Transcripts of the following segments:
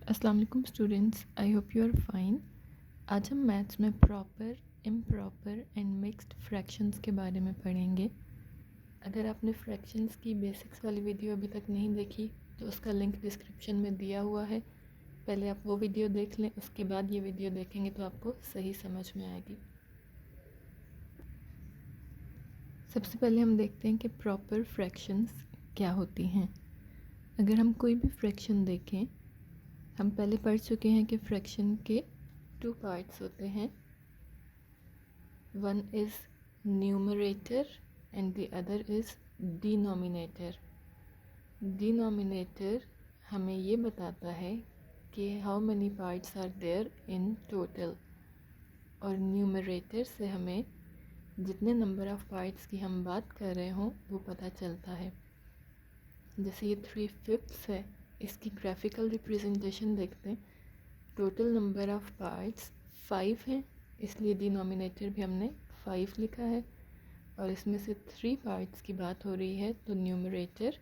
अस्सलाम वालेकुम students, I hope you are fine. आज हम मैथ्स में proper, improper and mixed fractions के बारे में पढ़ेंगे। अगर आपने फ्रैक्शंस की बेसिक्स वाली वीडियो अभी तक नहीं देखी तो उसका लिंक डिस्क्रिप्शन में दिया हुआ है। पहले आप वो वीडियो देख लें, उसके बाद ये वीडियो देखेंगे तो आपको सही समझ में आएगी। सबसे पहले हम देखते हैं कि प्रॉपर फ्रैक्शंस क्या होती हैं। अगर हम कोई भी फ्रैक्शन देखें, हम पहले पढ़ चुके हैं कि फ्रैक्शन के 2 पार्ट्स होते हैं। One is numerator and the other is denominator. Denominator हमें ये बताता है कि how many parts are there in total, और न्यूमरेटर से हमें जितने नंबर ऑफ़ पार्ट्स की हम बात कर रहे हों वो पता चलता है। जैसे ये 3/5 है, इसकी ग्राफिकल रिप्रेजेंटेशन देखते हैं। टोटल नंबर ऑफ़ पार्ट्स 5 हैं, इसलिए डिनोमिनेटर भी हमने 5 लिखा है, और इसमें से 3 पार्ट्स की बात हो रही है तो न्यूमरेटर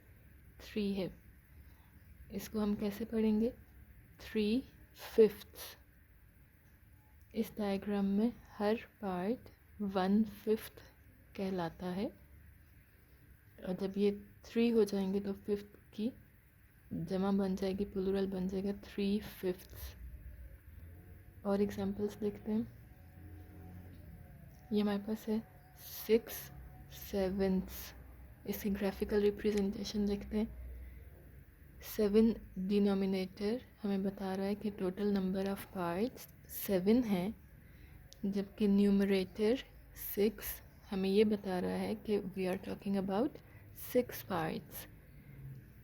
3 है। इसको हम कैसे पढ़ेंगे? 3/5। इस डायग्राम में हर पार्ट 1/5 कहलाता है, और जब ये 3 हो जाएंगे तो 5th की जमा बन जाएगी, प्लूरल बन जाएगा 3/5। और एग्जांपल्स देखते हैं। ये हमारे पास है 6/7। इसकी ग्राफिकल रिप्रेजेंटेशन देखते हैं। 7 डिनोमिनेटर हमें बता रहा है कि टोटल नंबर ऑफ़ पार्ट्स 7 हैं, जबकि न्यूमरेटर 6 हमें ये बता रहा है कि we are talking about 6 parts.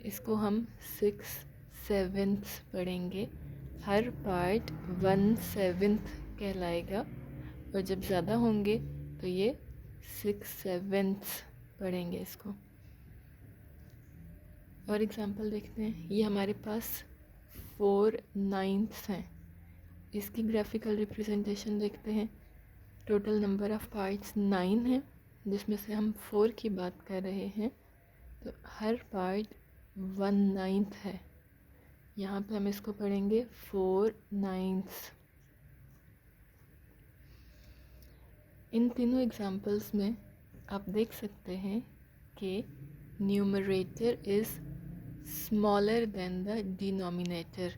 इसको हम 6/7 पढ़ेंगे। हर पार्ट 1/7 कहलाएगा, और जब ज़्यादा होंगे तो ये 6/7 पढ़ेंगे इसको। और एग्जांपल देखते हैं। ये हमारे पास 4/9 हैं। इसकी ग्राफिकल रिप्रेजेंटेशन देखते हैं। टोटल नंबर ऑफ़ पार्ट्स 9 हैं, जिसमें से हम 4 की बात कर रहे हैं, तो हर पार्ट 1/9 है। यहाँ पे हम इसको पढ़ेंगे 4/9। इन तीनों एग्जाम्पल्स में आप देख सकते हैं कि numerator is smaller than the denominator.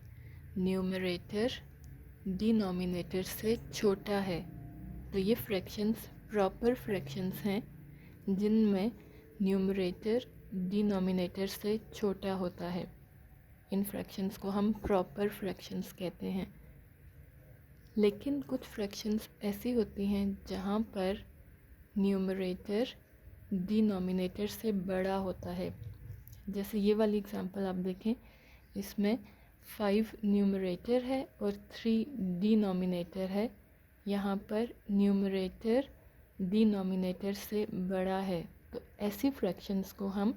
Numerator denominator से छोटा है। तो ये फ्रैक्शंस प्रॉपर फ्रैक्शंस हैं जिनमें न्यूमरेटर डिनोमिनेटर से छोटा होता है। इन फ्रैक्शंस को हम प्रॉपर फ्रैक्शंस कहते हैं। लेकिन कुछ फ्रैक्शंस ऐसी होती हैं जहाँ पर न्यूमरेटर डिनोमिनेटर से बड़ा होता है। जैसे ये वाली एग्जांपल आप देखें, इसमें 5 न्यूमरेटर है और 3 डिनोमिनेटर है। यहाँ पर न्यूमरेटर डिनोमिनेटर से बड़ा है, तो ऐसी फ्रैक्शंस को हम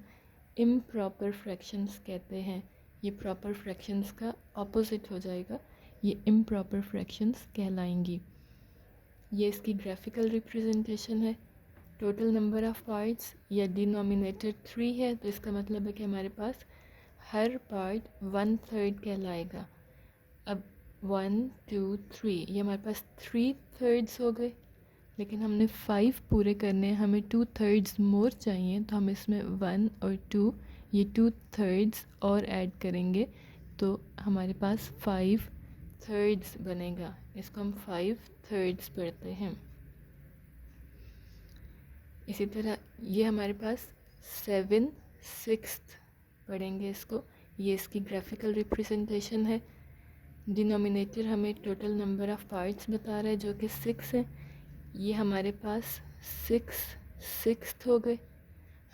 इम्प्रॉपर फ्रैक्शंस कहते हैं। ये प्रॉपर फ्रैक्शंस का ऑपोजिट हो जाएगा, ये इम्प्रॉपर फ्रैक्शंस कहलाएंगी। ये इसकी ग्राफिकल रिप्रेजेंटेशन है। टोटल नंबर ऑफ़ पार्ट्स या डिनोमिनेटर 3 है, तो इसका मतलब है कि हमारे पास हर पार्ट 1/3 कहलाएगा। अब 1 2 3 ये हमारे पास 3/3 हो गए, लेकिन हमने 5 पूरे करने हैं, हमें 2/3 मोर चाहिए, तो हम इसमें 1 और 2 ये 2/3 और ऐड करेंगे, तो हमारे पास 5/3 बनेगा। इसको हम 5/3 पढ़ते हैं। इसी तरह ये हमारे पास 7/6 पढ़ेंगे इसको। ये इसकी ग्राफिकल रिप्रेजेंटेशन है। डिनोमिनेटर हमें टोटल नंबर ऑफ़ पार्ट्स बता रहा है जो कि 6 है। ये हमारे पास 6/6 हो गए।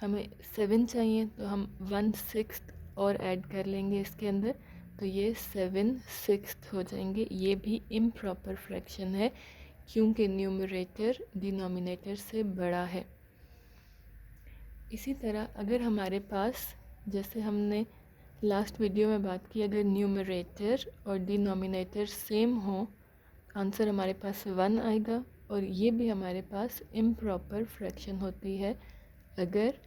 हमें 7 चाहिए, तो हम 1/6 और ऐड कर लेंगे इसके अंदर, तो ये 7/6 हो जाएंगे। ये भी इम्प्रॉपर फ्रैक्शन है क्योंकि न्यूमरेटर डिनोमिनेटर से बड़ा है। इसी तरह अगर हमारे पास, जैसे हमने लास्ट वीडियो में बात की, अगर न्यूमरेटर और डिनोमिनेटर सेम हो, आंसर हमारे पास 1 आएगा, और ये भी हमारे पास इम्प्रॉपर फ्रैक्शन होती है अगर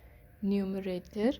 numerator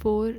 4،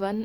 1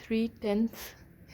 3/10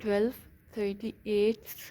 12/38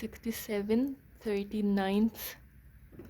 67/39،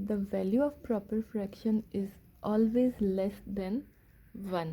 the value of proper fraction is always less than 1.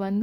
1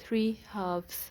3/2.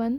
1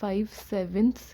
5/7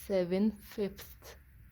7/5،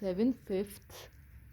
7/5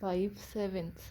5/7.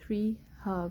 3/2.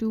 2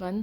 1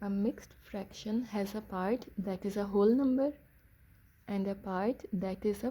a mixed fraction has a part that is a whole number and a part that is a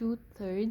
2/3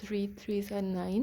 3 3s are 9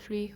3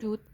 2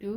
2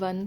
1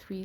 3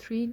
3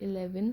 11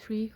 3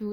2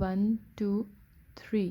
1 2 3.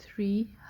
3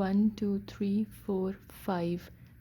1 2 3 4 5،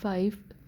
5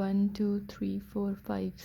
1 2 3 4 5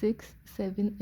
6 7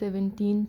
17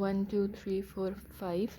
1 2 3 4 5،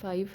5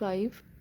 5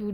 2